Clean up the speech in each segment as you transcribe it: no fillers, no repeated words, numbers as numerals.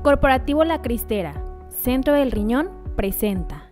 Corporativo La Cristera, Centro del Riñón, presenta.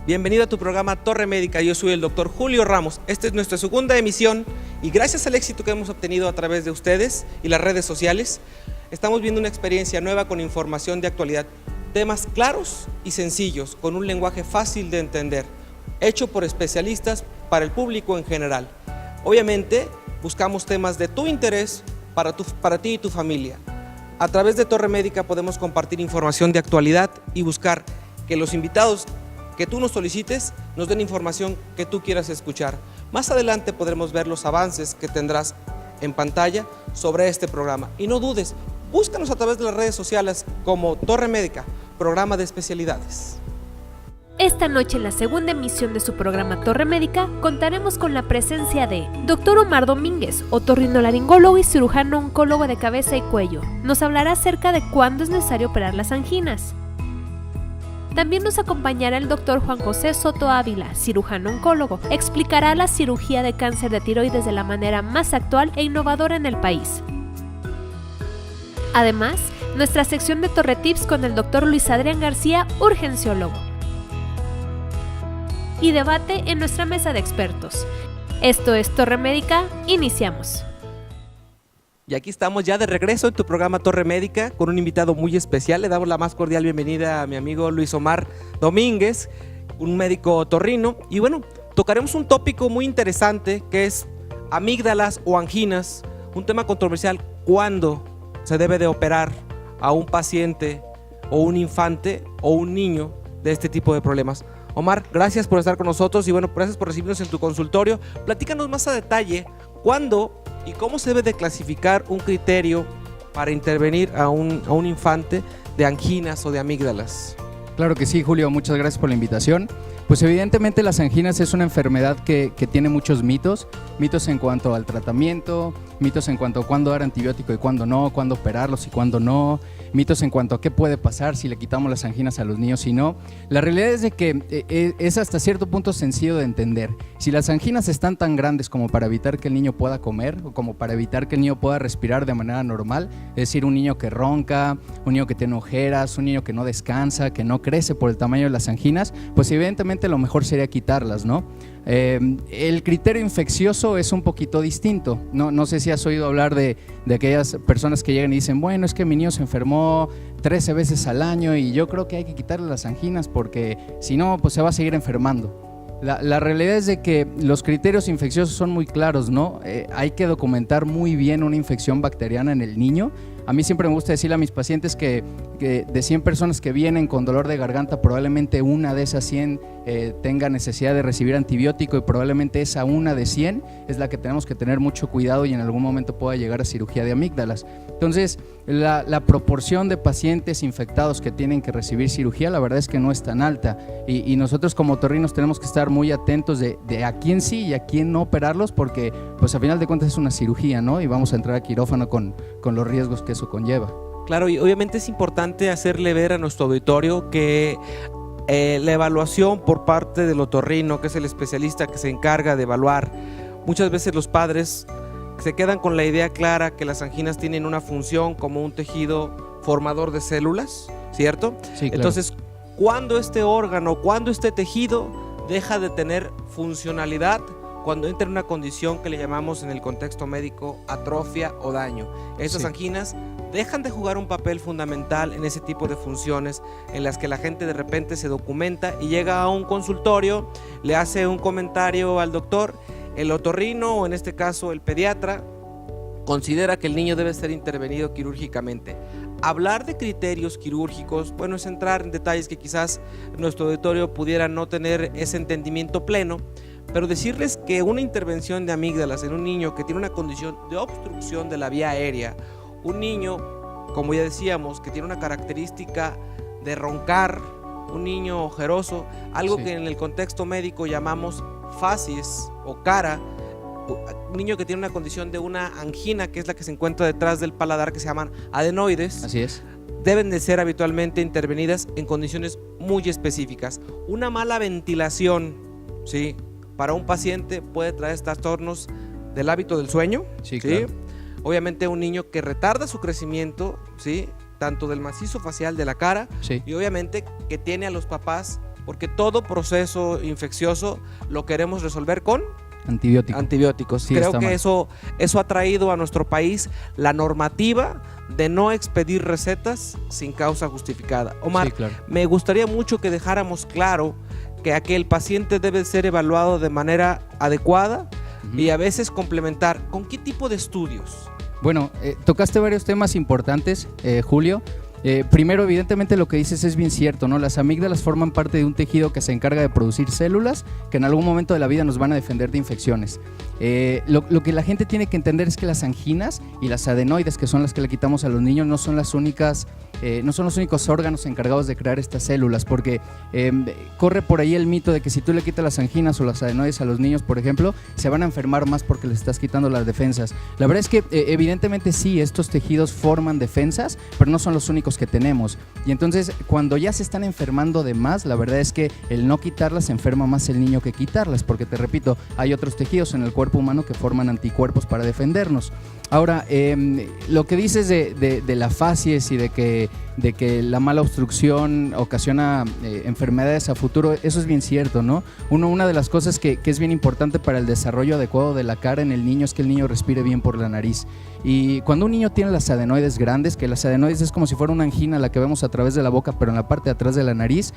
Bienvenido a tu programa Torre Médica, yo soy el doctor Julio Ramos. Esta es nuestra segunda emisión y gracias al éxito que hemos obtenido a través de ustedes y las redes sociales, estamos viendo una experiencia nueva con información de actualidad, temas claros y sencillos, con un lenguaje fácil de entender, hecho por especialistas para el público en general. Obviamente, buscamos temas de tu interés para ti y tu familia. A través de Torre Médica podemos compartir información de actualidad y buscar que los invitados que tú nos solicites nos den información que tú quieras escuchar. Más adelante podremos ver los avances que tendrás en pantalla sobre este programa. Y no dudes, búscanos a través de las redes sociales como Torre Médica, programa de especialidades. Esta noche en la segunda emisión de su programa Torre Médica contaremos con la presencia de Dr. Omar Domínguez, otorrinolaringólogo y cirujano oncólogo de cabeza y cuello. Nos hablará acerca de cuándo es necesario operar las anginas. También nos acompañará el doctor Juan José Soto Ávila, cirujano oncólogo. Explicará la cirugía de cáncer de tiroides de la manera más actual e innovadora en el país. Además, nuestra sección de Torre Tips con el doctor Luis Adrián García, urgenciólogo. Y debate en nuestra mesa de expertos. Esto es Torre Médica, iniciamos. Y aquí estamos ya de regreso en tu programa Torre Médica con un invitado muy especial. Le damos la más cordial bienvenida a mi amigo Luis Omar Domínguez, un médico otorrino. Y bueno, tocaremos un tópico muy interesante que es amígdalas o anginas, un tema controversial. ¿Cuándo se debe de operar a un paciente o un infante o un niño de este tipo de problemas? Omar, gracias por estar con nosotros y bueno, gracias por recibirnos en tu consultorio. Platícanos más a detalle cuándo y cómo se debe de clasificar un criterio para intervenir a un infante de anginas o de amígdalas. Claro que sí, Julio, muchas gracias por la invitación. Pues evidentemente las anginas es una enfermedad que tiene muchos mitos en cuanto al tratamiento, mitos en cuanto a cuándo dar antibiótico y cuándo no, cuándo operarlos y cuándo no, mitos en cuanto a qué puede pasar si le quitamos las anginas a los niños y no. La realidad es de que es hasta cierto punto sencillo de entender. Si las anginas están tan grandes como para evitar que el niño pueda comer o como para evitar que el niño pueda respirar de manera normal, es decir, un niño que ronca, un niño que tiene ojeras, un niño que no descansa, que no crece por el tamaño de las anginas, pues evidentemente lo mejor sería quitarlas, ¿no? El criterio infeccioso es un poquito distinto. No sé si has oído hablar de aquellas personas que llegan y dicen, bueno, es que mi niño se enfermó 13 veces al año y yo creo que hay que quitarle las anginas porque si no, pues se va a seguir enfermando. La realidad es de que los criterios infecciosos son muy claros, ¿no? Hay que documentar muy bien una infección bacteriana en el niño. A mí siempre me gusta decirle a mis pacientes que de 100 personas que vienen con dolor de garganta, probablemente una de esas 100 tenga necesidad de recibir antibiótico y probablemente esa una de 100 es la que tenemos que tener mucho cuidado y en algún momento pueda llegar a cirugía de amígdalas. Entonces, la proporción de pacientes infectados que tienen que recibir cirugía, la verdad es que no es tan alta y nosotros como otorrinos tenemos que estar muy atentos de a quién sí y a quién no operarlos porque pues a final de cuentas es una cirugía, ¿no? Y vamos a entrar a quirófano con los riesgos que eso conlleva. Claro, y obviamente es importante hacerle ver a nuestro auditorio que la evaluación por parte del otorrino, que es el especialista que se encarga de evaluar, muchas veces los padres se quedan con la idea clara que las anginas tienen una función como un tejido formador de células, ¿cierto? Sí, claro. Entonces, cuando este órgano, cuando este tejido deja de tener funcionalidad, cuando entra en una condición que le llamamos en el contexto médico atrofia o daño. Esas anginas dejan de jugar un papel fundamental en ese tipo de funciones en las que la gente de repente se documenta y llega a un consultorio, le hace un comentario al doctor, el otorrino o en este caso el pediatra considera que el niño debe ser intervenido quirúrgicamente. Hablar de criterios quirúrgicos, bueno, es entrar en detalles que quizás nuestro auditorio pudiera no tener ese entendimiento pleno, pero decirles que una intervención de amígdalas en un niño que tiene una condición de obstrucción de la vía aérea, un niño, como ya decíamos, que tiene una característica de roncar, un niño ojeroso, algo que en el contexto médico llamamos facies o cara, un niño que tiene una condición de una angina, que es la que se encuentra detrás del paladar, que se llaman adenoides. Así es. Deben de ser habitualmente intervenidas en condiciones muy específicas. Una mala ventilación, ¿sí?, para un paciente puede traer trastornos del hábito del sueño. Sí, claro. Obviamente un niño que retarda su crecimiento, ¿sí?, tanto del macizo facial de la cara, sí, y obviamente que tiene a los papás, porque todo proceso infeccioso lo queremos resolver con antibióticos. Sí, creo que eso ha traído a nuestro país la normativa de no expedir recetas sin causa justificada. Omar, sí, claro, me gustaría mucho que dejáramos claro que aquel paciente debe ser evaluado de manera adecuada y a veces complementar. ¿Con qué tipo de estudios? Bueno, tocaste varios temas importantes, Julio. Primero, evidentemente lo que dices es bien cierto, ¿no? Las amígdalas forman parte de un tejido que se encarga de producir células que en algún momento de la vida nos van a defender de infecciones. Lo que la gente tiene que entender es que las anginas y las adenoides, que son las que le quitamos a los niños, no son las únicas, no son los únicos órganos encargados de crear estas células, porque corre por ahí el mito de que si tú le quitas las anginas o las adenoides a los niños, por ejemplo, se van a enfermar más porque les estás quitando las defensas. La verdad es que evidentemente sí, estos tejidos forman defensas, pero no son los únicos que tenemos, y entonces cuando ya se están enfermando de más, la verdad es que el no quitarlas enferma más el niño que quitarlas, porque te repito, hay otros tejidos en el cuerpo humano que forman anticuerpos para defendernos. Ahora, lo que dices de la facies y de que la mala obstrucción ocasiona enfermedades a futuro, eso es bien cierto, ¿no? Una de las cosas que es bien importante para el desarrollo adecuado de la cara en el niño es que el niño respire bien por la nariz. Y cuando un niño tiene las adenoides grandes, que las adenoides es como si fuera una angina la que vemos a través de la boca, pero en la parte de atrás de la nariz,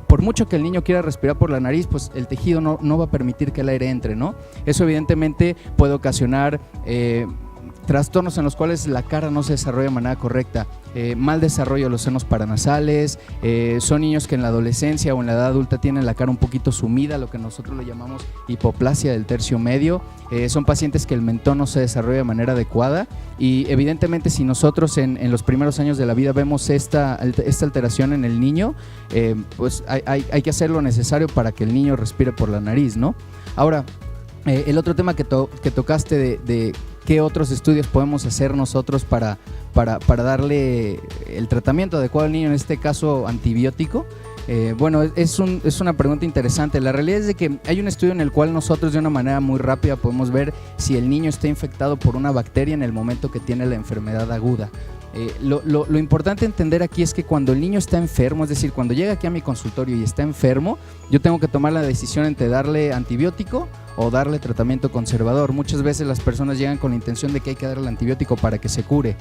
por mucho que el niño quiera respirar por la nariz, pues el tejido no va a permitir que el aire entre, ¿no? Eso evidentemente puede ocasionar trastornos en los cuales la cara no se desarrolla de manera correcta, mal desarrollo de los senos paranasales, son niños que en la adolescencia o en la edad adulta tienen la cara un poquito sumida, lo que nosotros le llamamos hipoplasia del tercio medio, son pacientes que el mentón no se desarrolla de manera adecuada, y evidentemente si nosotros en los primeros años de la vida vemos esta alteración en el niño, pues hay que hacer lo necesario para que el niño respire por la nariz, ¿no? Ahora, el otro tema que tocaste de qué otros estudios podemos hacer nosotros para darle el tratamiento adecuado al niño, en este caso antibiótico. Bueno, es una pregunta interesante. La realidad es de que hay un estudio en el cual nosotros de una manera muy rápida podemos ver si el niño está infectado por una bacteria en el momento que tiene la enfermedad aguda. Lo importante entender aquí es que cuando el niño está enfermo, es decir, cuando llega aquí a mi consultorio y está enfermo, yo tengo que tomar la decisión entre darle antibiótico o darle tratamiento conservador. Muchas veces las personas llegan con la intención de que hay que darle el antibiótico para que se cure.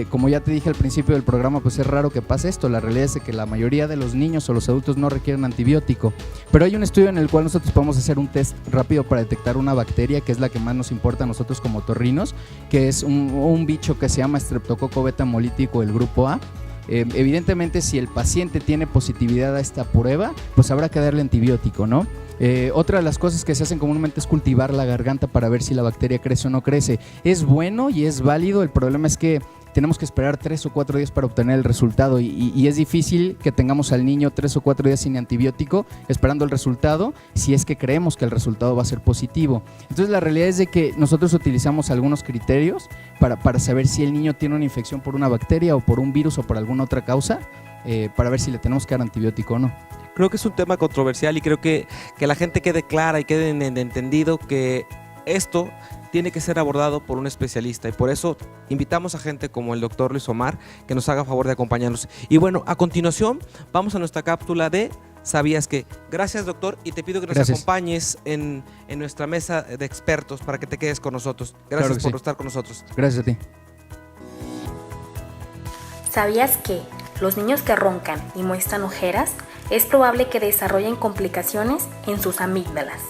Como ya te dije al principio del programa, pues es raro que pase esto. La realidad es que la mayoría de los niños o los adultos no requieren antibiótico, pero hay un estudio en el cual nosotros podemos hacer un test rápido para detectar una bacteria, que es la que más nos importa a nosotros como otorrinos, que es un bicho que se llama Streptococcus beta hemolítico del grupo A. Evidentemente, si el paciente tiene positividad a esta prueba, pues habrá que darle antibiótico, ¿no? Otra de las cosas que se hacen comúnmente es cultivar la garganta para ver si la bacteria crece o no crece. Es bueno y es válido, el problema es que tenemos que esperar 3 o 4 días para obtener el resultado y es difícil que tengamos al niño 3 o 4 días sin antibiótico esperando el resultado, si es que creemos que el resultado va a ser positivo. Entonces la realidad es de que nosotros utilizamos algunos criterios para saber si el niño tiene una infección por una bacteria o por un virus o por alguna otra causa, para ver si le tenemos que dar antibiótico o no. Creo que es un tema controversial y creo que la gente quede clara y quede entendido que esto tiene que ser abordado por un especialista, y por eso invitamos a gente como el doctor Luis Omar que nos haga favor de acompañarnos. Y bueno, a continuación vamos a nuestra cápsula de ¿Sabías qué? Gracias, doctor, y te pido que nos acompañes en nuestra mesa de expertos para que te quedes con nosotros. Gracias por estar con nosotros. Gracias a ti. ¿Sabías que los niños que roncan y muestran ojeras es probable que desarrollen complicaciones en sus amígdalas?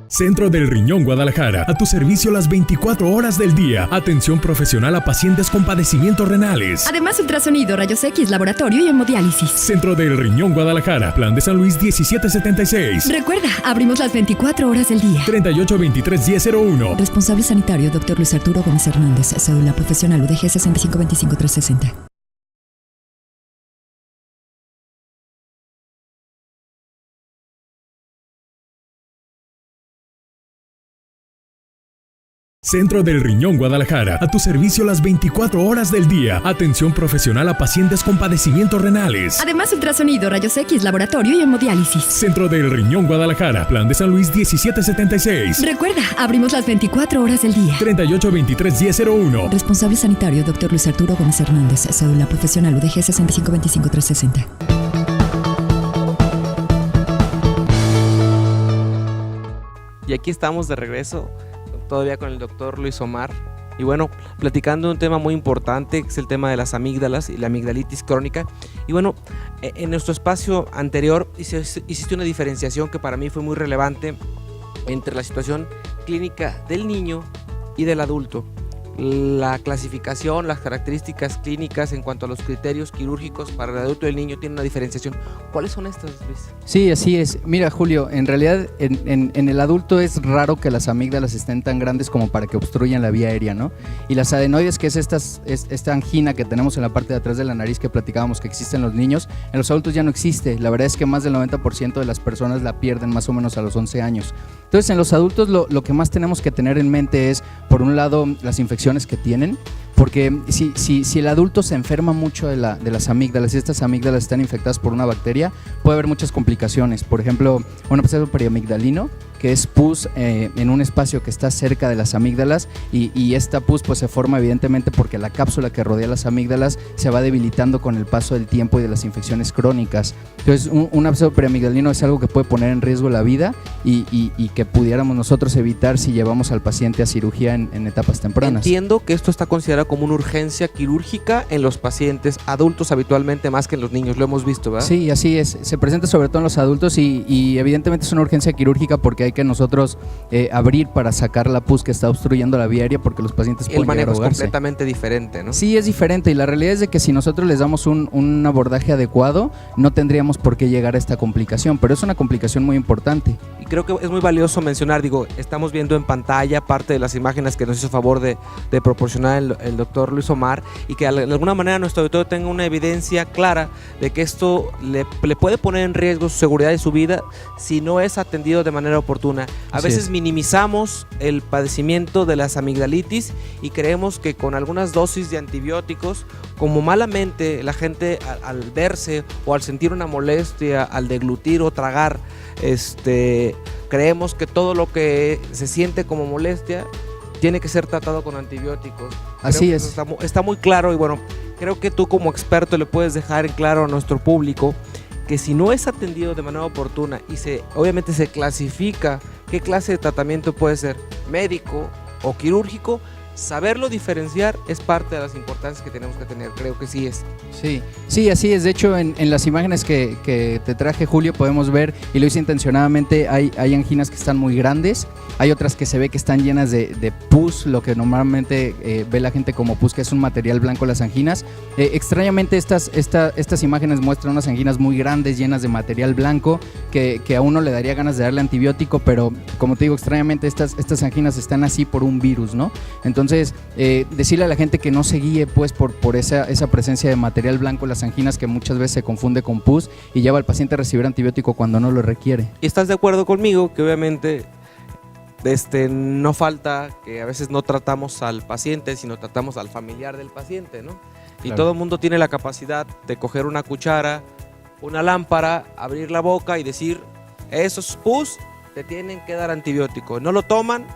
Centro del Riñón Guadalajara, a tu servicio las 24 horas del día. Atención profesional a pacientes con padecimientos renales. Además, ultrasonido, rayos X, laboratorio y hemodiálisis. Centro del Riñón Guadalajara, Plan de San Luis 1776. Recuerda, abrimos las 24 horas del día. 38 23 1001. Responsable sanitario, Dr. Luis Arturo Gómez Hernández. Cédula profesional UDG 6525 360. Centro del Riñón Guadalajara, a tu servicio las 24 horas del día. Atención profesional a pacientes con padecimientos renales. Además, ultrasonido, rayos X, laboratorio y hemodiálisis. Centro del Riñón Guadalajara, Plan de San Luis 1776. Recuerda, abrimos las 24 horas del día. 38 23 1001. Responsable sanitario, Dr. Luis Arturo Gómez Hernández. Cédula profesional UDG 6525 360. Y aquí estamos de regreso, todavía con el doctor Luis Omar. Y bueno, platicando de un tema muy importante, que es el tema de las amígdalas y la amigdalitis crónica. Y bueno, en nuestro espacio anterior hiciste una diferenciación que para mí fue muy relevante entre la situación clínica del niño y del adulto. La clasificación, las características clínicas en cuanto a los criterios quirúrgicos para el adulto y el niño tienen una diferenciación. ¿Cuáles son estas, Luis? Sí, así es. Mira, Julio, en realidad en el adulto es raro que las amígdalas estén tan grandes como para que obstruyan la vía aérea, ¿no? Y las adenoides, que es esta angina que tenemos en la parte de atrás de la nariz que platicábamos que existe en los niños, en los adultos ya no existe. La verdad es que más del 90% de las personas la pierden más o menos a los 11 años. Entonces, en los adultos lo que más tenemos que tener en mente es, por un lado, las infecciones que tienen, porque si el adulto se enferma mucho de las amígdalas y estas amígdalas están infectadas por una bacteria, puede haber muchas complicaciones. Por ejemplo, un episodio periamigdalino, que es pus en un espacio que está cerca de las amígdalas, y esta pus pues se forma evidentemente porque la cápsula que rodea las amígdalas se va debilitando con el paso del tiempo y de las infecciones crónicas. Entonces un episodio periamigdalino es algo que puede poner en riesgo la vida y que pudiéramos nosotros evitar si llevamos al paciente a cirugía en etapas tempranas. Entiendo que esto está considerado como una urgencia quirúrgica en los pacientes adultos habitualmente más que en los niños, lo hemos visto, ¿verdad? Sí, así es, se presenta sobre todo en los adultos y evidentemente es una urgencia quirúrgica porque hay que nosotros abrir para sacar la pus que está obstruyendo la vía aérea porque los pacientes pueden llegar a ahogarse. El manejo es completamente diferente, ¿no? Sí, es diferente, y la realidad es de que si nosotros les damos un abordaje adecuado, no tendríamos por qué llegar a esta complicación, pero es una complicación muy importante. Y creo que es muy valioso mencionar, estamos viendo en pantalla parte de las imágenes que nos hizo favor de proporcionar el doctor Luis Omar, y que de alguna manera nuestro auditorio tenga una evidencia clara de que esto le puede poner en riesgo su seguridad y su vida si no es atendido de manera oportuna. A veces minimizamos el padecimiento de las amigdalitis y creemos que con algunas dosis de antibióticos, como malamente la gente al verse o al sentir una molestia, al deglutir o tragar, creemos que todo lo que se siente como molestia tiene que ser tratado con antibióticos. Así es. Está muy claro, y bueno, creo que tú como experto le puedes dejar en claro a nuestro público que si no es atendido de manera oportuna y obviamente se clasifica qué clase de tratamiento puede ser, médico o quirúrgico, saberlo diferenciar es parte de las importancias que tenemos que tener, creo que sí es. Sí, así es. De hecho, en las imágenes que te traje, Julio, podemos ver, y lo hice intencionadamente, hay anginas que están muy grandes, hay otras que se ve que están llenas de pus, lo que normalmente ve la gente como pus, que es un material blanco las anginas. Extrañamente estas imágenes muestran unas anginas muy grandes, llenas de material blanco, que a uno le daría ganas de darle antibiótico, pero como te digo, extrañamente estas anginas están así por un virus, ¿no? Entonces, decirle a la gente que no se guíe pues por esa presencia de material blanco en las anginas, que muchas veces se confunde con pus y lleva al paciente a recibir antibiótico cuando no lo requiere. ¿Y estás de acuerdo conmigo que obviamente no falta que a veces no tratamos al paciente, sino tratamos al familiar del paciente, ¿no? Y Claro. todo el mundo tiene la capacidad de coger una cuchara, una lámpara, abrir la boca y decir, esos pus te tienen que dar antibiótico. No lo toman,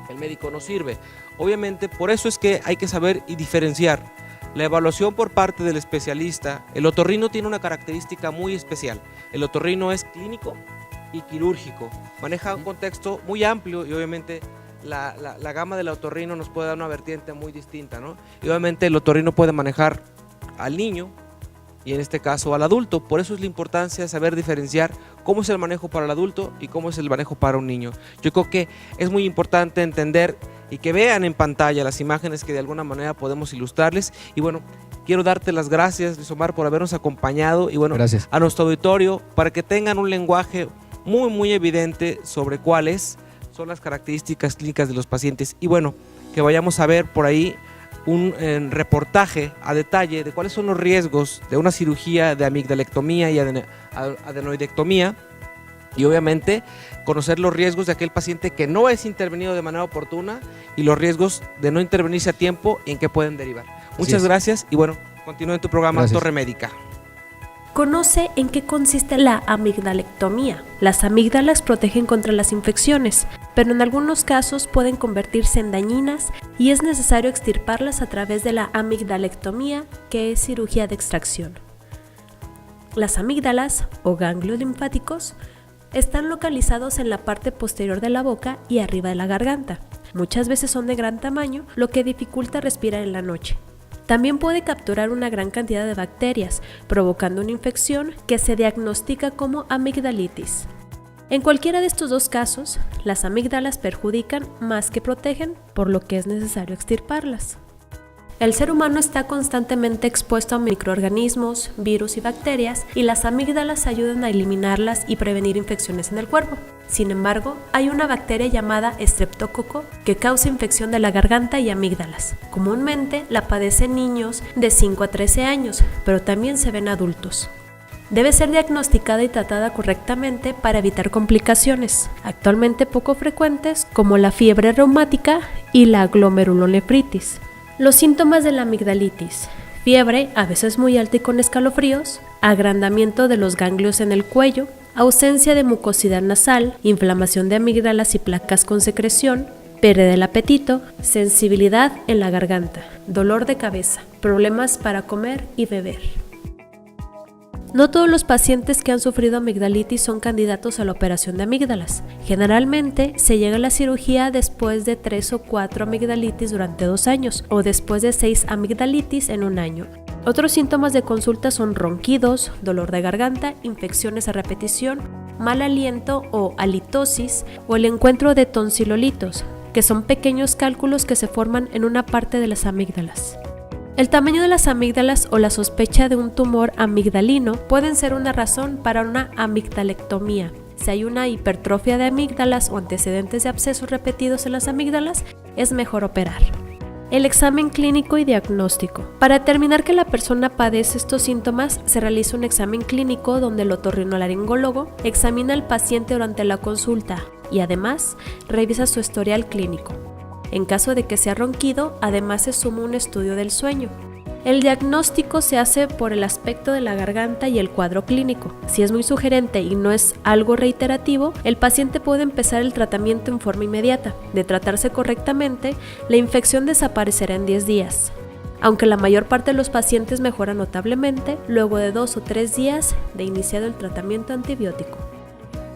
el médico no sirve. Obviamente, por eso es que hay que saber y diferenciar. La evaluación por parte del especialista, el otorrino tiene una característica muy especial. El otorrino es clínico y quirúrgico. Maneja un contexto muy amplio y obviamente la gama del otorrino nos puede dar una vertiente muy distinta, ¿no? Y obviamente el otorrino puede manejar al niño, y en este caso al adulto. Por eso es la importancia de saber diferenciar cómo es el manejo para el adulto y cómo es el manejo para un niño. Yo creo que es muy importante entender y que vean en pantalla las imágenes que de alguna manera podemos ilustrarles. Y bueno, quiero darte las gracias, Luis Omar, por habernos acompañado y bueno, Gracias. a nuestro auditorio para que tengan un lenguaje muy evidente sobre cuáles son las características clínicas de los pacientes y bueno, que vayamos a ver por ahí un reportaje a detalle de cuáles son los riesgos de una cirugía de amigdalectomía y adenoidectomía y obviamente conocer los riesgos de aquel paciente que no es intervenido de manera oportuna y los riesgos de no intervenirse a tiempo y en qué pueden derivar. Muchas gracias y bueno, continúa en tu programa Torre Médica. Conoce en qué consiste la amigdalectomía. Las amígdalas protegen contra las infecciones, pero en algunos casos pueden convertirse en dañinas y es necesario extirparlas a través de la amigdalectomía, que es cirugía de extracción. Las amígdalas, o ganglios linfáticos, están localizados en la parte posterior de la boca y arriba de la garganta. Muchas veces son de gran tamaño, lo que dificulta respirar en la noche. También puede capturar una gran cantidad de bacterias, provocando una infección que se diagnostica como amigdalitis. En cualquiera de estos dos casos, las amígdalas perjudican más que protegen, por lo que es necesario extirparlas. El ser humano está constantemente expuesto a microorganismos, virus y bacterias, y las amígdalas ayudan a eliminarlas y prevenir infecciones en el cuerpo. Sin embargo, hay una bacteria llamada estreptococo que causa infección de la garganta y amígdalas. Comúnmente la padecen niños de 5 a 13 años, pero también se ven adultos. Debe ser diagnosticada y tratada correctamente para evitar complicaciones, actualmente poco frecuentes, como la fiebre reumática y la glomerulonefritis. Los síntomas de la amigdalitis: fiebre, a veces muy alta y con escalofríos, agrandamiento de los ganglios en el cuello, ausencia de mucosidad nasal, inflamación de amígdalas y placas con secreción, pérdida del apetito, sensibilidad en la garganta, dolor de cabeza, problemas para comer y beber. No todos los pacientes que han sufrido amigdalitis son candidatos a la operación de amígdalas. Generalmente se llega a la cirugía después de 3 o 4 amigdalitis durante 2 años o después de 6 amigdalitis en 1 año. Otros síntomas de consulta son ronquidos, dolor de garganta, infecciones a repetición, mal aliento o halitosis o el encuentro de tonsilolitos, que son pequeños cálculos que se forman en una parte de las amígdalas. El tamaño de las amígdalas o la sospecha de un tumor amigdalino pueden ser una razón para una amigdalectomía. Si hay una hipertrofia de amígdalas o antecedentes de abscesos repetidos en las amígdalas, es mejor operar. El examen clínico y diagnóstico. Para determinar que la persona padece estos síntomas, se realiza un examen clínico donde el otorrinolaringólogo examina al paciente durante la consulta y además revisa su historial clínico. En caso de que sea ronquido, además se suma un estudio del sueño. El diagnóstico se hace por el aspecto de la garganta y el cuadro clínico. Si es muy sugerente y no es algo reiterativo, el paciente puede empezar el tratamiento en forma inmediata. De tratarse correctamente, la infección desaparecerá en 10 días. Aunque la mayor parte de los pacientes mejora notablemente luego de 2 o 3 días de iniciado el tratamiento antibiótico.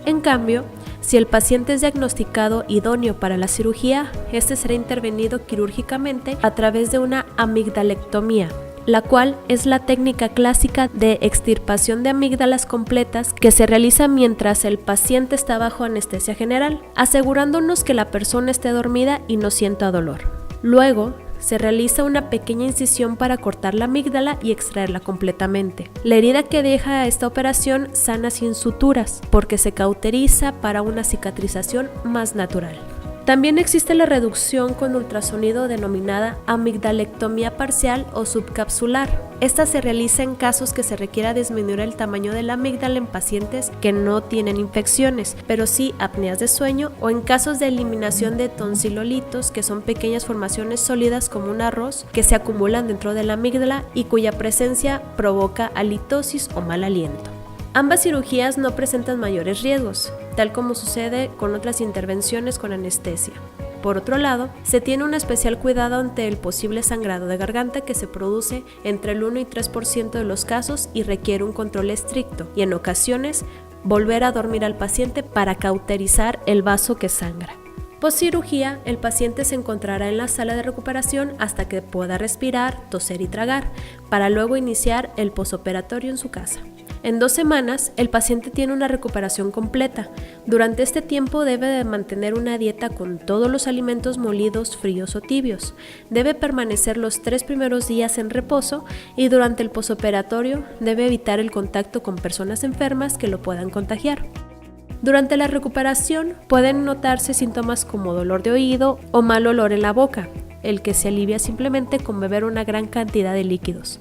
En cambio, si el paciente es diagnosticado idóneo para la cirugía, este será intervenido quirúrgicamente a través de una amigdalectomía, la cual es la técnica clásica de extirpación de amígdalas completas que se realiza mientras el paciente está bajo anestesia general, asegurándonos que la persona esté dormida y no sienta dolor. Luego, se realiza una pequeña incisión para cortar la amígdala y extraerla completamente. La herida que deja esta operación sana sin suturas, porque se cauteriza para una cicatrización más natural. También existe la reducción con ultrasonido denominada amigdalectomía parcial o subcapsular. Esta se realiza en casos que se requiera disminuir el tamaño de la amígdala en pacientes que no tienen infecciones, pero sí apneas de sueño, o en casos de eliminación de tonsilolitos, que son pequeñas formaciones sólidas como un arroz que se acumulan dentro de la amígdala y cuya presencia provoca halitosis o mal aliento. Ambas cirugías no presentan mayores riesgos, tal como sucede con otras intervenciones con anestesia. Por otro lado, se tiene un especial cuidado ante el posible sangrado de garganta que se produce entre el 1 y 3% de los casos y requiere un control estricto y en ocasiones volver a dormir al paciente para cauterizar el vaso que sangra. Post cirugía, el paciente se encontrará en la sala de recuperación hasta que pueda respirar, toser y tragar, para luego iniciar el posoperatorio en su casa. En 2 semanas, el paciente tiene una recuperación completa. Durante este tiempo debe de mantener una dieta con todos los alimentos molidos, fríos o tibios. Debe permanecer los 3 primeros días en reposo y durante el posoperatorio debe evitar el contacto con personas enfermas que lo puedan contagiar. Durante la recuperación pueden notarse síntomas como dolor de oído o mal olor en la boca, el que se alivia simplemente con beber una gran cantidad de líquidos.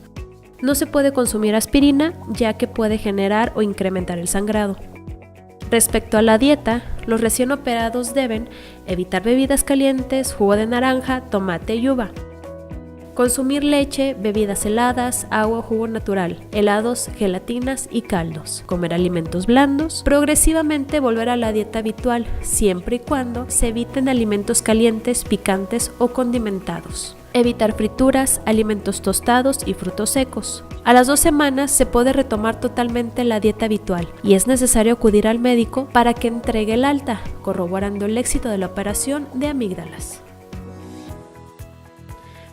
No se puede consumir aspirina, ya que puede generar o incrementar el sangrado. Respecto a la dieta, los recién operados deben evitar bebidas calientes, jugo de naranja, tomate y uva. Consumir leche, bebidas heladas, agua o jugo natural, helados, gelatinas y caldos. Comer alimentos blandos. Progresivamente volver a la dieta habitual, siempre y cuando se eviten alimentos calientes, picantes o condimentados. Evitar frituras, alimentos tostados y frutos secos. A las 2 semanas se puede retomar totalmente la dieta habitual y es necesario acudir al médico para que entregue el alta, corroborando el éxito de la operación de amígdalas.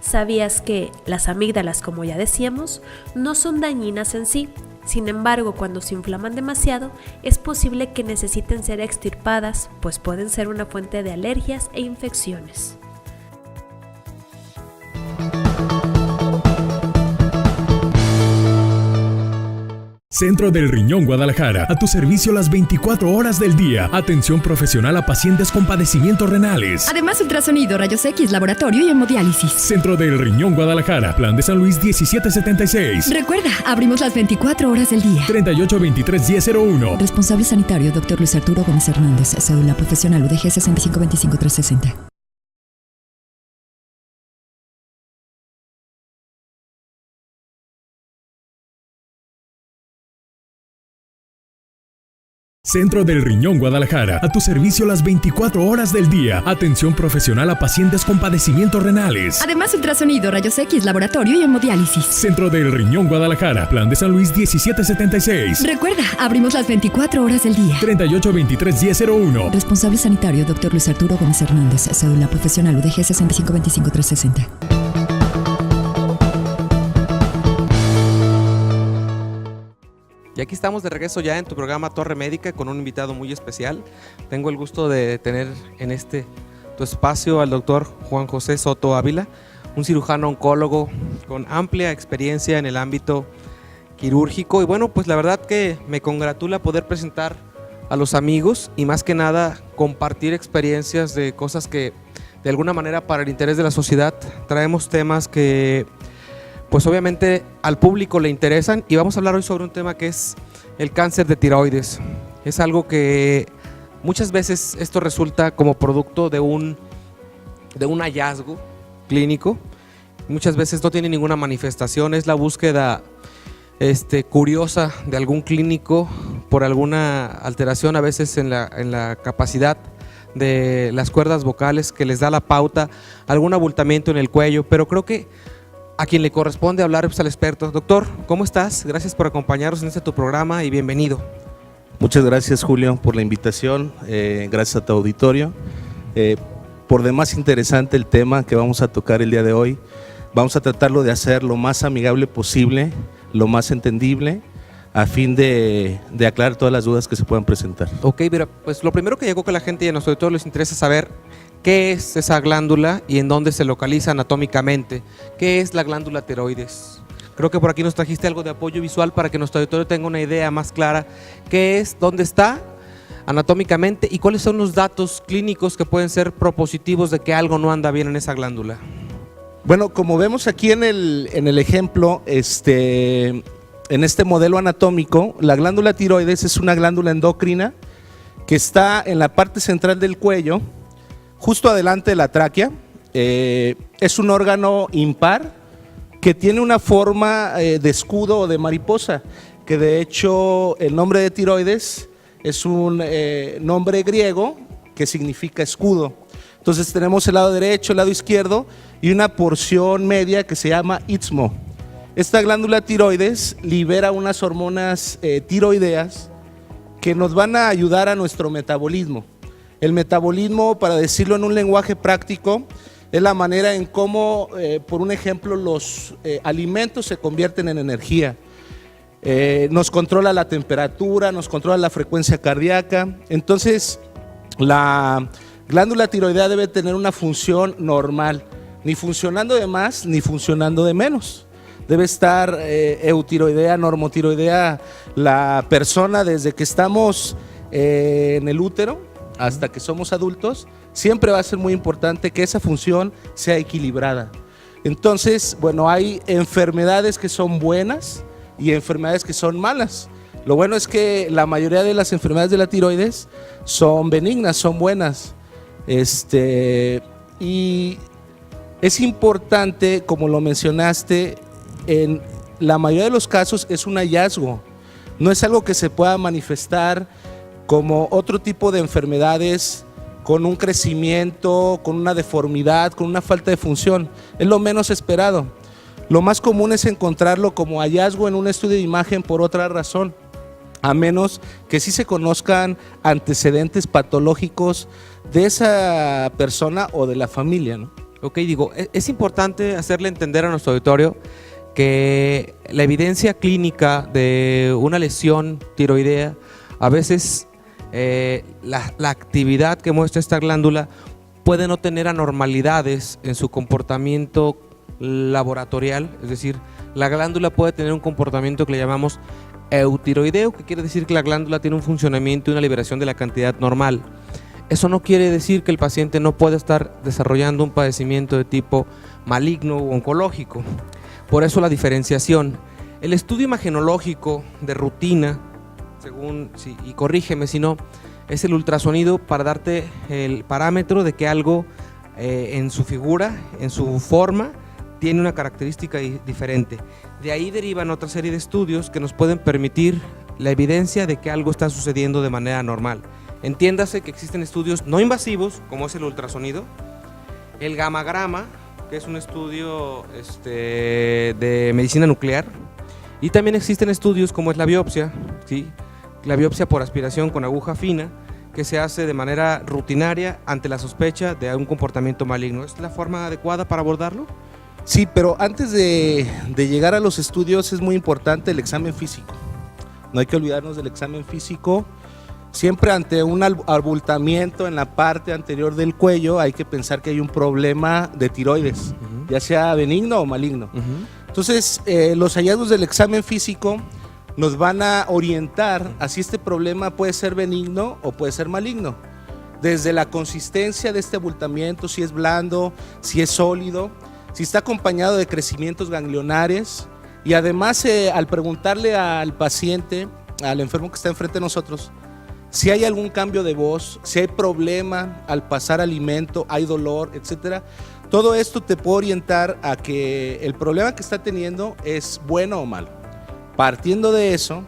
¿Sabías que las amígdalas, como ya decíamos, no son dañinas en sí? Sin embargo, cuando se inflaman demasiado, es posible que necesiten ser extirpadas, pues pueden ser una fuente de alergias e infecciones. Centro del Riñón Guadalajara, a tu servicio las 24 horas del día. Atención profesional a pacientes con padecimientos renales. Además, ultrasonido, rayos X, laboratorio y hemodiálisis. Centro del Riñón Guadalajara, Plan de San Luis 1776. Recuerda, abrimos las 24 horas del día. 3823-1001. Responsable sanitario, Dr. Luis Arturo Gómez Hernández. Cédula profesional UDG 6525360. Centro del Riñón Guadalajara, a tu servicio las 24 horas del día. Atención profesional a pacientes con padecimientos renales. Además, ultrasonido, rayos X, laboratorio y hemodiálisis. Centro del Riñón Guadalajara, Plan de San Luis 1776. Recuerda, abrimos las 24 horas del día. 3823-1001. Responsable sanitario, Dr. Luis Arturo Gómez Hernández. Cédula profesional UDG 6525360. Y aquí estamos de regreso ya en tu programa Torre Médica con un invitado muy especial. Tengo el gusto de tener en tu espacio al doctor Juan José Soto Ávila, un cirujano oncólogo con amplia experiencia en el ámbito quirúrgico. Y bueno, pues la verdad que me congratula poder presentar a los amigos y más que nada compartir experiencias de cosas que de alguna manera para el interés de la sociedad traemos temas que pues obviamente al público le interesan, y vamos a hablar hoy sobre un tema que es el cáncer de tiroides. Es algo que muchas veces esto resulta como producto de un hallazgo clínico, muchas veces no tiene ninguna manifestación, es la búsqueda curiosa de algún clínico por alguna alteración a veces en la capacidad de las cuerdas vocales que les da la pauta, algún abultamiento en el cuello, pero creo que a quien le corresponde hablar es al experto. Doctor, ¿cómo estás? Gracias por acompañarnos en tu programa y bienvenido. Muchas gracias, Julio, por la invitación, gracias a tu auditorio. Por demás interesante el tema que vamos a tocar el día de hoy. Vamos a tratarlo de hacer lo más amigable posible, lo más entendible, a fin de aclarar todas las dudas que se puedan presentar. Ok, pero pues lo primero que llegó que la gente y a nosotros todos les interesa saber qué es esa glándula y en dónde se localiza anatómicamente. ¿Qué es la glándula tiroides? Creo que por aquí nos trajiste algo de apoyo visual para que nuestro auditorio tenga una idea más clara. ¿Qué es? ¿Dónde está anatómicamente? ¿Y cuáles son los datos clínicos que pueden ser propositivos de que algo no anda bien en esa glándula? Bueno, como vemos aquí en el ejemplo, en este modelo anatómico, la glándula tiroides es una glándula endocrina que está en la parte central del cuello, justo adelante de la tráquea. Es un órgano impar que tiene una forma de escudo o de mariposa, que de hecho el nombre de tiroides es un nombre griego que significa escudo. Entonces tenemos el lado derecho, el lado izquierdo y una porción media que se llama istmo. Esta glándula tiroides libera unas hormonas tiroideas que nos van a ayudar a nuestro metabolismo. El metabolismo, para decirlo en un lenguaje práctico, es la manera en cómo, por un ejemplo, los alimentos se convierten en energía. Nos controla la temperatura, nos controla la frecuencia cardíaca. Entonces, la glándula tiroidea debe tener una función normal, ni funcionando de más ni funcionando de menos. Debe estar eutiroidea, normotiroidea la persona desde que estamos en el útero hasta que somos adultos. Siempre va a ser muy importante que esa función sea equilibrada. Entonces, bueno, hay enfermedades que son buenas y enfermedades que son malas. Lo bueno es que la mayoría de las enfermedades de la tiroides son benignas, son buenas. Y es importante, como lo mencionaste, en la mayoría de los casos es un hallazgo. No es algo que se pueda manifestar como otro tipo de enfermedades con un crecimiento, con una deformidad, con una falta de función. Es lo menos esperado. Lo más común es encontrarlo como hallazgo en un estudio de imagen por otra razón, a menos que sí se conozcan antecedentes patológicos de esa persona o de la familia, ¿no? Ok, digo, es importante hacerle entender a nuestro auditorio que la evidencia clínica de una lesión tiroidea, a veces la actividad que muestra esta glándula puede no tener anormalidades en su comportamiento laboratorial, es decir, la glándula puede tener un comportamiento que le llamamos eutiroideo, que quiere decir que la glándula tiene un funcionamiento y una liberación de la cantidad normal. Eso no quiere decir que el paciente no pueda estar desarrollando un padecimiento de tipo maligno o oncológico. Por eso la diferenciación. El estudio imagenológico de rutina, y corrígeme si no, es el ultrasonido para darte el parámetro de que algo en su figura, en su forma, tiene una característica diferente. De ahí derivan otra serie de estudios que nos pueden permitir la evidencia de que algo está sucediendo de manera normal. Entiéndase que existen estudios no invasivos, como es el ultrasonido, el gamagrama, que es un estudio de medicina nuclear, y también existen estudios como es la biopsia, ¿sí? La biopsia por aspiración con aguja fina, que se hace de manera rutinaria ante la sospecha de un comportamiento maligno. ¿Es la forma adecuada para abordarlo? Sí, pero antes de llegar a los estudios es muy importante el examen físico. No hay que olvidarnos del examen físico. Siempre ante un abultamiento en la parte anterior del cuello hay que pensar que hay un problema de tiroides, ya sea benigno o maligno. Entonces, los hallazgos del examen físico nos van a orientar a si este problema puede ser benigno o puede ser maligno. Desde la consistencia de este abultamiento, si es blando, si es sólido, si está acompañado de crecimientos ganglionares, y además al preguntarle al paciente, al enfermo que está enfrente de nosotros, si hay algún cambio de voz, si hay problema al pasar alimento, hay dolor, etcétera, todo esto te puede orientar a que el problema que está teniendo es bueno o malo. Partiendo de eso,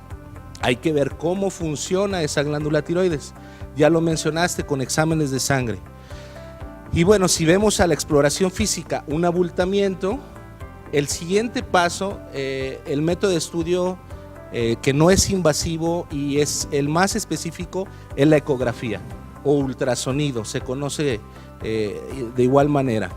hay que ver cómo funciona esa glándula tiroides. Ya lo mencionaste con exámenes de sangre. Y bueno, si vemos a la exploración física un abultamiento, el siguiente paso, el método de estudio que no es invasivo y es el más específico, es la ecografía o ultrasonido, se conoce de igual manera.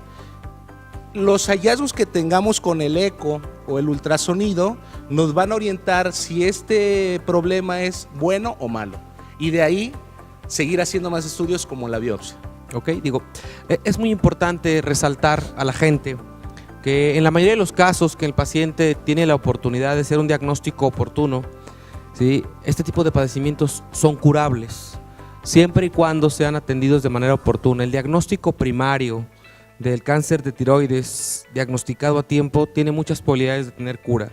Los hallazgos que tengamos con el eco o el ultrasonido nos van a orientar si este problema es bueno o malo, y de ahí seguir haciendo más estudios como la biopsia. Ok, digo, es muy importante resaltar a la gente que en la mayoría de los casos que el paciente tiene la oportunidad de hacer un diagnóstico oportuno, ¿sí? Este tipo de padecimientos son curables, siempre y cuando sean atendidos de manera oportuna. El diagnóstico primario del cáncer de tiroides diagnosticado a tiempo tiene muchas probabilidades de tener cura.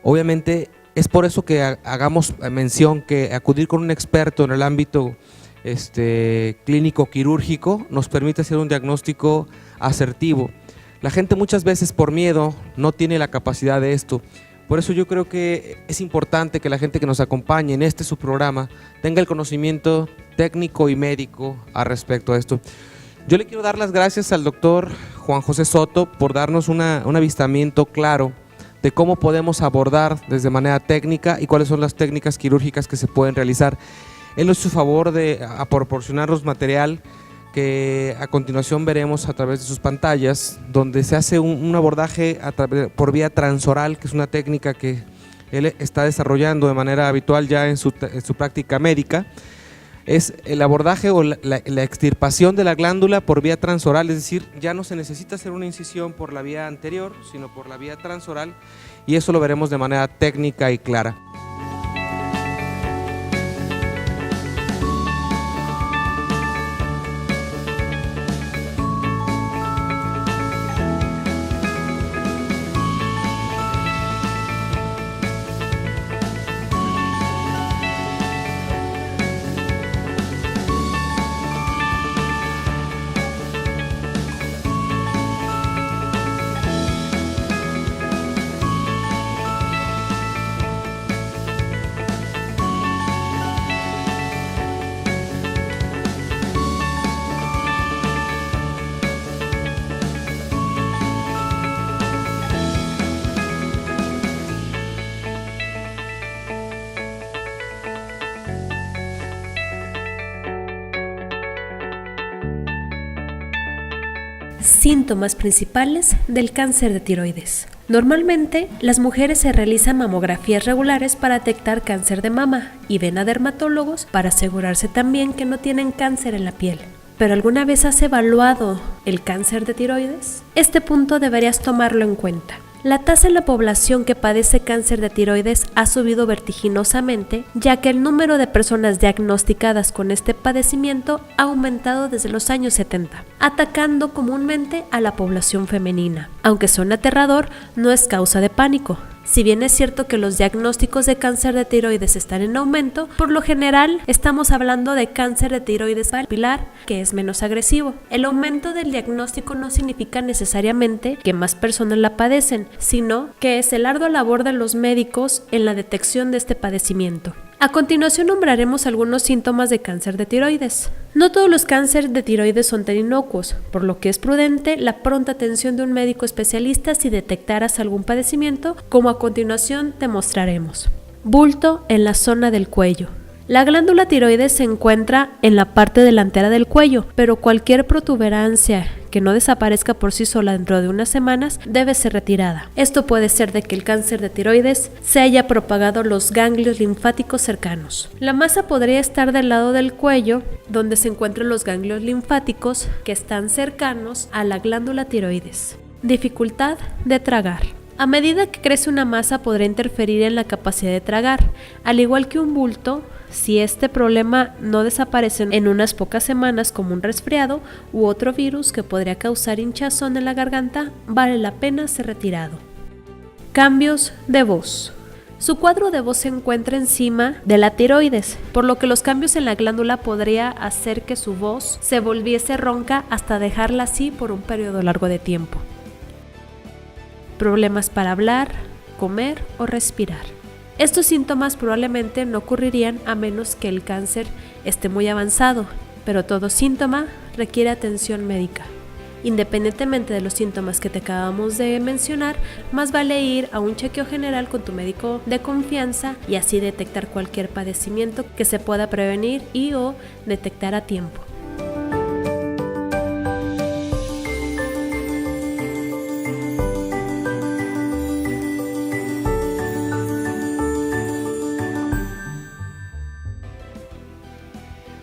Obviamente es por eso que hagamos mención que acudir con un experto en el ámbito clínico quirúrgico nos permite hacer un diagnóstico asertivo. La gente muchas veces por miedo no tiene la capacidad de esto. Por eso yo creo que es importante que la gente que nos acompañe en su programa tenga el conocimiento técnico y médico al respecto a esto. Yo le quiero dar las gracias al doctor Juan José Soto por darnos un avistamiento claro de cómo podemos abordar desde manera técnica y cuáles son las técnicas quirúrgicas que se pueden realizar. Él nos hizo favor de proporcionarnos material que a continuación veremos a través de sus pantallas, donde se hace un abordaje por vía transoral, que es una técnica que él está desarrollando de manera habitual ya en su práctica médica. Es el abordaje o la extirpación de la glándula por vía transoral, es decir, ya no se necesita hacer una incisión por la vía anterior, sino por la vía transoral, y eso lo veremos de manera técnica y clara. Síntomas principales del cáncer de tiroides. Normalmente, las mujeres se realizan mamografías regulares para detectar cáncer de mama y ven a dermatólogos para asegurarse también que no tienen cáncer en la piel. ¿Pero alguna vez has evaluado el cáncer de tiroides? Este punto deberías tomarlo en cuenta. La tasa en la población que padece cáncer de tiroides ha subido vertiginosamente, ya que el número de personas diagnosticadas con este padecimiento ha aumentado desde los años 70, atacando comúnmente a la población femenina. Aunque suena aterrador, no es causa de pánico. Si bien es cierto que los diagnósticos de cáncer de tiroides están en aumento, por lo general estamos hablando de cáncer de tiroides papilar, que es menos agresivo. El aumento del diagnóstico no significa necesariamente que más personas la padecen, sino que es el ardua labor de los médicos en la detección de este padecimiento. A continuación nombraremos algunos síntomas de cáncer de tiroides. No todos los cánceres de tiroides son tan inocuos, por lo que es prudente la pronta atención de un médico especialista si detectaras algún padecimiento, como a continuación te mostraremos. Bulto en la zona del cuello. La glándula tiroides se encuentra en la parte delantera del cuello, pero cualquier protuberancia que no desaparezca por sí sola dentro de unas semanas debe ser retirada. Esto puede ser de que el cáncer de tiroides se haya propagado a los ganglios linfáticos cercanos. La masa podría estar del lado del cuello, donde se encuentran los ganglios linfáticos que están cercanos a la glándula tiroides. Dificultad de tragar. A medida que crece una masa podrá interferir en la capacidad de tragar, al igual que un bulto. Si este problema no desaparece en unas pocas semanas como un resfriado u otro virus que podría causar hinchazón en la garganta, vale la pena ser retirado. Cambios de voz. Su cuadro de voz se encuentra encima de la tiroides, por lo que los cambios en la glándula podría hacer que su voz se volviese ronca hasta dejarla así por un periodo largo de tiempo. Problemas para hablar, comer o respirar. Estos síntomas probablemente no ocurrirían a menos que el cáncer esté muy avanzado, pero todo síntoma requiere atención médica. Independientemente de los síntomas que te acabamos de mencionar, más vale ir a un chequeo general con tu médico de confianza y así detectar cualquier padecimiento que se pueda prevenir y o detectar a tiempo.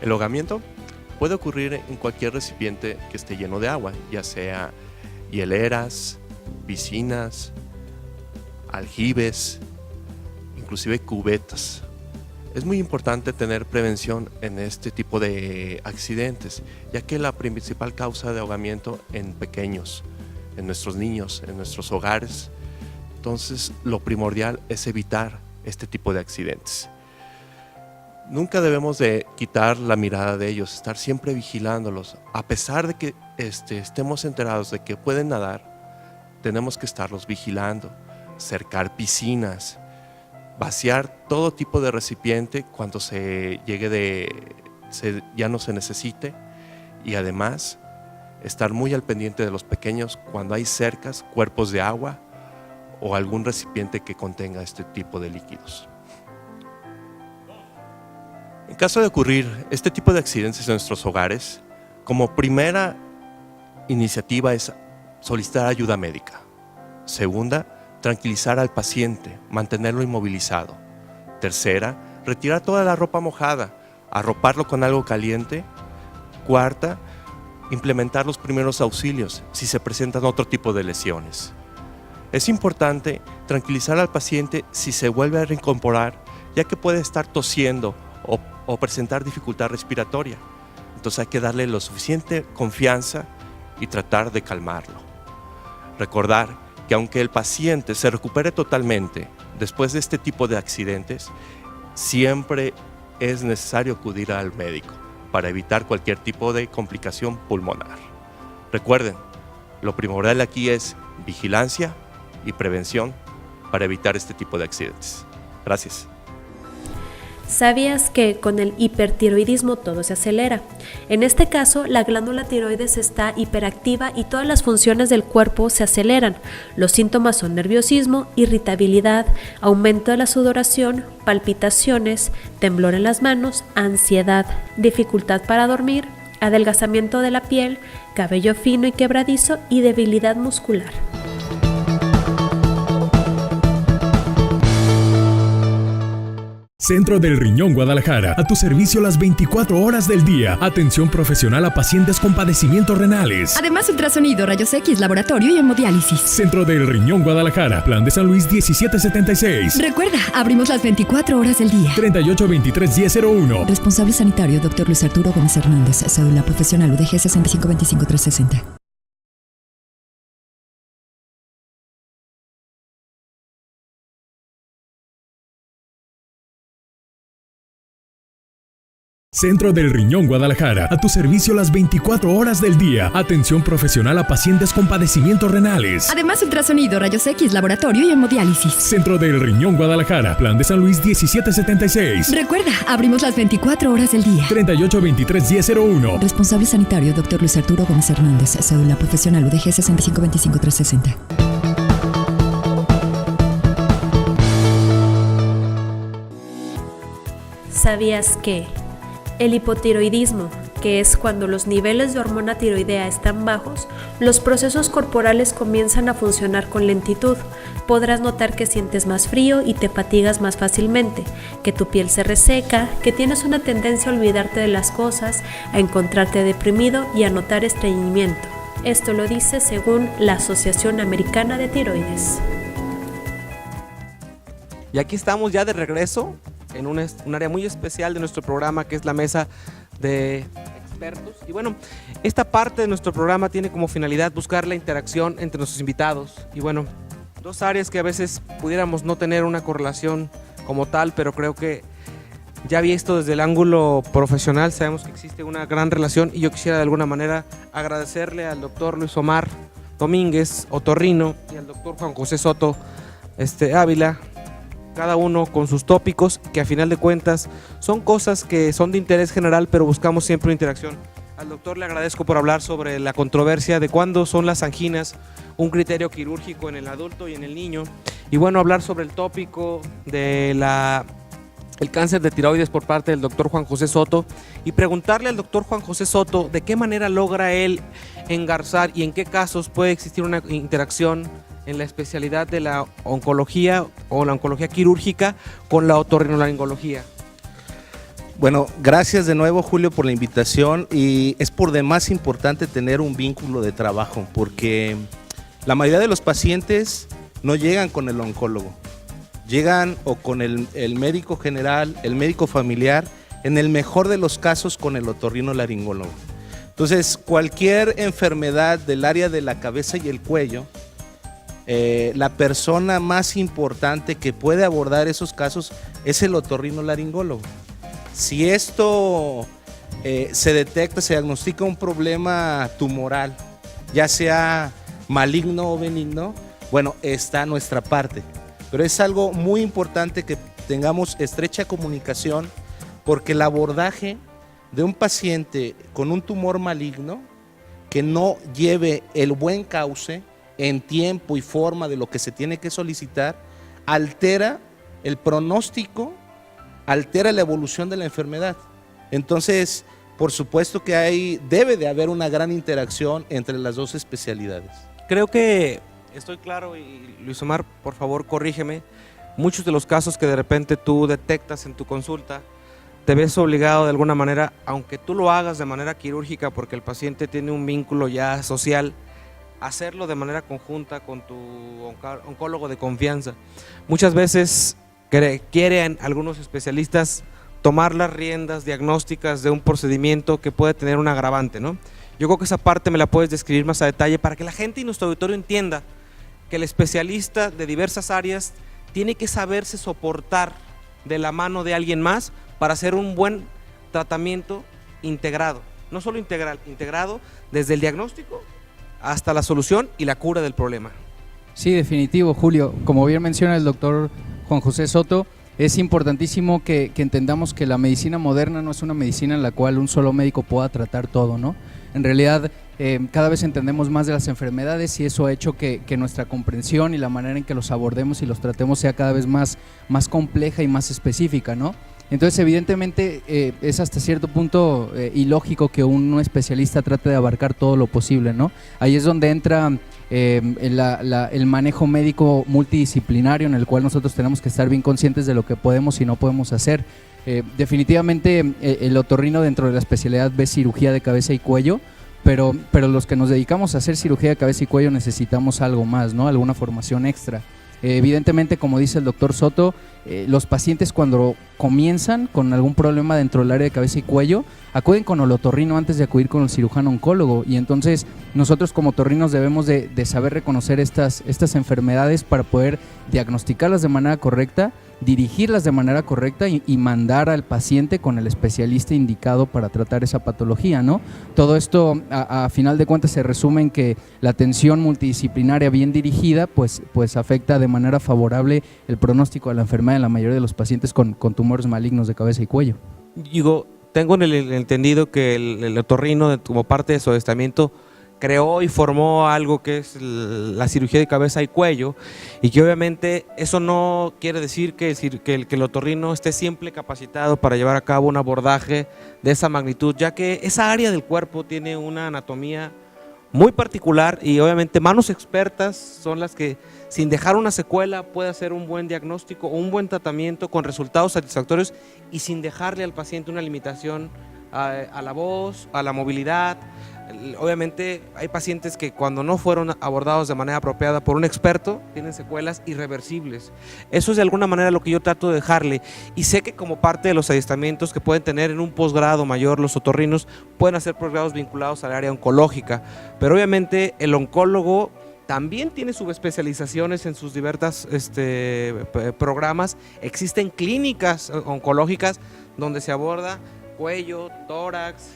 El ahogamiento puede ocurrir en cualquier recipiente que esté lleno de agua, ya sea hieleras, piscinas, aljibes, inclusive cubetas. Es muy importante tener prevención en este tipo de accidentes, ya que la principal causa de ahogamiento en pequeños, en nuestros niños, en nuestros hogares. Entonces, lo primordial es evitar este tipo de accidentes. Nunca debemos de quitar la mirada de ellos, estar siempre vigilándolos. A pesar de que estemos enterados de que pueden nadar, tenemos que estarlos vigilando, cercar piscinas, vaciar todo tipo de recipiente cuando ya no se necesite, y además estar muy al pendiente de los pequeños cuando hay cercas, cuerpos de agua o algún recipiente que contenga este tipo de líquidos. En caso de ocurrir este tipo de accidentes en nuestros hogares, como primera iniciativa es solicitar ayuda médica. Segunda, tranquilizar al paciente, mantenerlo inmovilizado. Tercera, retirar toda la ropa mojada, arroparlo con algo caliente. Cuarta, implementar los primeros auxilios si se presentan otro tipo de lesiones. Es importante tranquilizar al paciente si se vuelve a reincorporar, ya que puede estar tosiendo o presentar dificultad respiratoria. Entonces hay que darle lo suficiente confianza y tratar de calmarlo. Recordar que aunque el paciente se recupere totalmente después de este tipo de accidentes, siempre es necesario acudir al médico para evitar cualquier tipo de complicación pulmonar. Recuerden, lo primordial aquí es vigilancia y prevención para evitar este tipo de accidentes. Gracias. ¿Sabías que con el hipertiroidismo todo se acelera? En este caso, la glándula tiroides está hiperactiva y todas las funciones del cuerpo se aceleran. Los síntomas son nerviosismo, irritabilidad, aumento de la sudoración, palpitaciones, temblor en las manos, ansiedad, dificultad para dormir, adelgazamiento de la piel, cabello fino y quebradizo y debilidad muscular. Centro del Riñón Guadalajara, a tu servicio las 24 horas del día. Atención profesional a pacientes con padecimientos renales. Además, ultrasonido, rayos X, laboratorio y hemodiálisis. Centro del Riñón Guadalajara, Plan de San Luis 1776. Recuerda, abrimos las 24 horas del día. 3823-1001. Responsable sanitario, Dr. Luis Arturo Gómez Hernández. Cédula profesional UDG 6525360. Centro del Riñón Guadalajara, a tu servicio las 24 horas del día. Atención profesional a pacientes con padecimientos renales. Además, ultrasonido, rayos X, laboratorio y hemodiálisis. Centro del Riñón Guadalajara, Plan de San Luis 1776. Recuerda, abrimos las 24 horas del día. 3823-1001. Responsable sanitario, Dr. Luis Arturo Gómez Hernández. Cédula profesional UDG 6525360. ¿Sabías que el hipotiroidismo, que es cuando los niveles de hormona tiroidea están bajos, los procesos corporales comienzan a funcionar con lentitud? Podrás notar que sientes más frío y te fatigas más fácilmente, que tu piel se reseca, que tienes una tendencia a olvidarte de las cosas, a encontrarte deprimido y a notar estreñimiento. Esto lo dice según la Asociación Americana de Tiroides. Y aquí estamos ya de regreso en un área muy especial de nuestro programa, que es la mesa de expertos. Y bueno, esta parte de nuestro programa tiene como finalidad buscar la interacción entre nuestros invitados. Y bueno, dos áreas que a veces pudiéramos no tener una correlación como tal, pero creo que ya visto desde el ángulo profesional sabemos que existe una gran relación, y yo quisiera de alguna manera agradecerle al doctor Luis Omar Domínguez, otorrino, y al doctor Juan José Soto Ávila, cada uno con sus tópicos, que a final de cuentas son cosas que son de interés general, pero buscamos siempre una interacción. Al doctor le agradezco por hablar sobre la controversia de cuándo son las anginas un criterio quirúrgico en el adulto y en el niño, y bueno, hablar sobre el tópico de el cáncer de tiroides por parte del doctor Juan José Soto, y preguntarle al doctor Juan José Soto de qué manera logra él engarzar y en qué casos puede existir una interacción en la especialidad de la oncología o la oncología quirúrgica con la otorrinolaringología. Bueno, gracias de nuevo, Julio, por la invitación, y es por demás importante tener un vínculo de trabajo, porque la mayoría de los pacientes no llegan con el oncólogo, llegan o con el médico general, el médico familiar, en el mejor de los casos con el otorrinolaringólogo. Entonces, cualquier enfermedad del área de la cabeza y el cuello, la persona más importante que puede abordar esos casos es el otorrinolaringólogo. Si esto se detecta, se diagnostica un problema tumoral, ya sea maligno o benigno, bueno, está nuestra parte. Pero es algo muy importante que tengamos estrecha comunicación, porque el abordaje de un paciente con un tumor maligno que no lleve el buen cauce en tiempo y forma de lo que se tiene que solicitar, altera el pronóstico altera la evolución de la enfermedad. Entonces, por supuesto que debe de haber una gran interacción entre las dos especialidades. Creo que estoy claro, y Luis Omar, por favor, corrígeme. Muchos de los casos que de repente tú detectas en tu consulta, te ves obligado de alguna manera, aunque tú lo hagas de manera quirúrgica porque el paciente tiene un vínculo ya social, hacerlo de manera conjunta con tu oncólogo de confianza. Muchas veces quieren algunos especialistas tomar las riendas diagnósticas de un procedimiento que puede tener un agravante, ¿no? Yo creo que esa parte me la puedes describir más a detalle para que la gente y nuestro auditorio entienda que el especialista de diversas áreas tiene que saberse soportar de la mano de alguien más para hacer un buen tratamiento integrado, no solo integral, integrado desde el diagnóstico hasta la solución y la cura del problema. Sí, definitivo, Julio. Como bien menciona el doctor Juan José Soto, es importantísimo que entendamos que la medicina moderna no es una medicina en la cual un solo médico pueda tratar todo, ¿no? En realidad, cada vez entendemos más de las enfermedades y eso ha hecho que nuestra comprensión y la manera en que los abordemos y los tratemos sea cada vez más compleja y más específica, ¿no? Entonces, evidentemente, es hasta cierto punto ilógico que un especialista trate de abarcar todo lo posible, ¿no? Ahí es donde entra el manejo médico multidisciplinario, en el cual nosotros tenemos que estar bien conscientes de lo que podemos y no podemos hacer. Definitivamente, el otorrino dentro de la especialidad ve cirugía de cabeza y cuello, pero los que nos dedicamos a hacer cirugía de cabeza y cuello necesitamos algo más, ¿no? Alguna formación extra. Evidentemente, como dice el doctor Soto, los pacientes cuando comienzan con algún problema dentro del área de cabeza y cuello, acuden con el otorrino antes de acudir con el cirujano oncólogo, y entonces nosotros como otorrinos debemos de saber reconocer estas enfermedades para poder diagnosticarlas de manera correcta, dirigirlas de manera correcta y mandar al paciente con el especialista indicado para tratar esa patología, ¿no? Todo esto a final de cuentas se resume en que la atención multidisciplinaria bien dirigida pues afecta de manera favorable el pronóstico de la enfermedad en la mayoría de los pacientes con tumores malignos de cabeza y cuello. Digo, tengo en el entendido que el otorrino, como parte de su adiestramiento, creó y formó algo que es la cirugía de cabeza y cuello, y que obviamente eso no quiere decir que el otorrino esté siempre capacitado para llevar a cabo un abordaje de esa magnitud, ya que esa área del cuerpo tiene una anatomía muy particular y obviamente manos expertas son las que, sin dejar una secuela, puede hacer un buen diagnóstico o un buen tratamiento con resultados satisfactorios y sin dejarle al paciente una limitación a la voz, a la movilidad. Obviamente hay pacientes que cuando no fueron abordados de manera apropiada por un experto tienen secuelas irreversibles. Eso es de alguna manera lo que yo trato de dejarle, y sé que como parte de los adiestramientos que pueden tener en un posgrado mayor los otorrinos pueden hacer posgrados vinculados al área oncológica, pero obviamente el oncólogo también tiene subespecializaciones en sus diversas programas. Existen clínicas oncológicas donde se aborda cuello, tórax,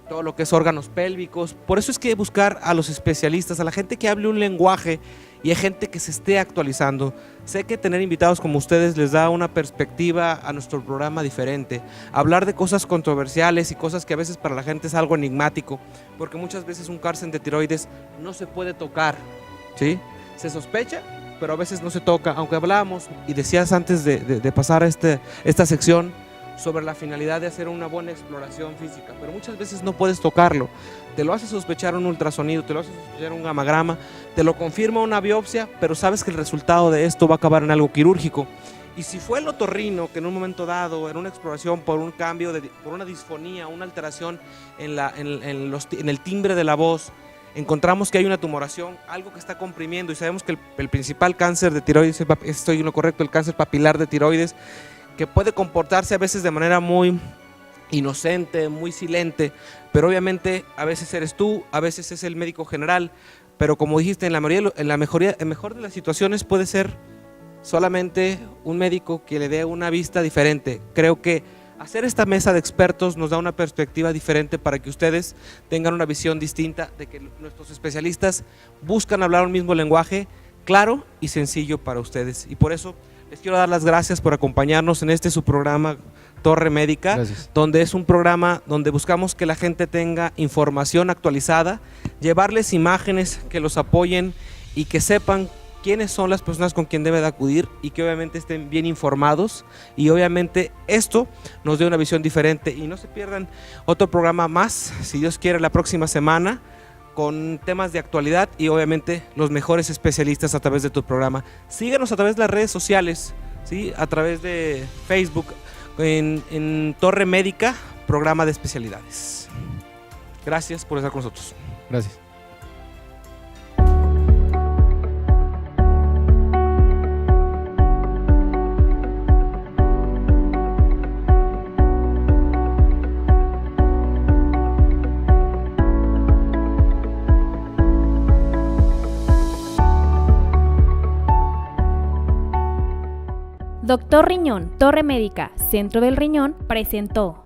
todo lo que es órganos pélvicos. Por eso es que buscar a los especialistas, a la gente que hable un lenguaje y a gente que se esté actualizando. Sé que tener invitados como ustedes les da una perspectiva a nuestro programa diferente. Hablar de cosas controversiales y cosas que a veces para la gente es algo enigmático, porque muchas veces un cáncer de tiroides no se puede tocar, ¿sí? Se sospecha, pero a veces no se toca. Aunque hablábamos y decías antes de pasar a esta sección sobre la finalidad de hacer una buena exploración física, pero muchas veces no puedes tocarlo. Te lo hace sospechar un ultrasonido, te lo hace sospechar un gamagrama, te lo confirma una biopsia, pero sabes que el resultado de esto va a acabar en algo quirúrgico. Y si fue el otorrino que en un momento dado, en una exploración por un cambio, por una disfonía, una alteración en el timbre de la voz, encontramos que hay una tumoración, algo que está comprimiendo, y sabemos que el principal cáncer de tiroides, estoy en lo correcto, el cáncer papilar de tiroides, que puede comportarse a veces de manera muy inocente, muy silente, pero obviamente a veces eres tú, a veces es el médico general, pero como dijiste, en la mejor de las situaciones puede ser solamente un médico que le dé una vista diferente. Creo que hacer esta mesa de expertos nos da una perspectiva diferente para que ustedes tengan una visión distinta de que nuestros especialistas buscan hablar un mismo lenguaje claro y sencillo para ustedes, y por eso les quiero dar las gracias por acompañarnos en su programa Torre Médica. Gracias. Donde es un programa donde buscamos que la gente tenga información actualizada, llevarles imágenes que los apoyen y que sepan quiénes son las personas con quien debe de acudir y que obviamente estén bien informados, y obviamente esto nos dé una visión diferente. Y no se pierdan otro programa más, si Dios quiere, la próxima semana, con temas de actualidad y obviamente los mejores especialistas a través de tu programa. Síguenos a través de las redes sociales, ¿sí? A través de Facebook, en Torre Médica, programa de especialidades. Gracias por estar con nosotros. Gracias. Doctor Riñón, Torre Médica, Centro del Riñón, presentó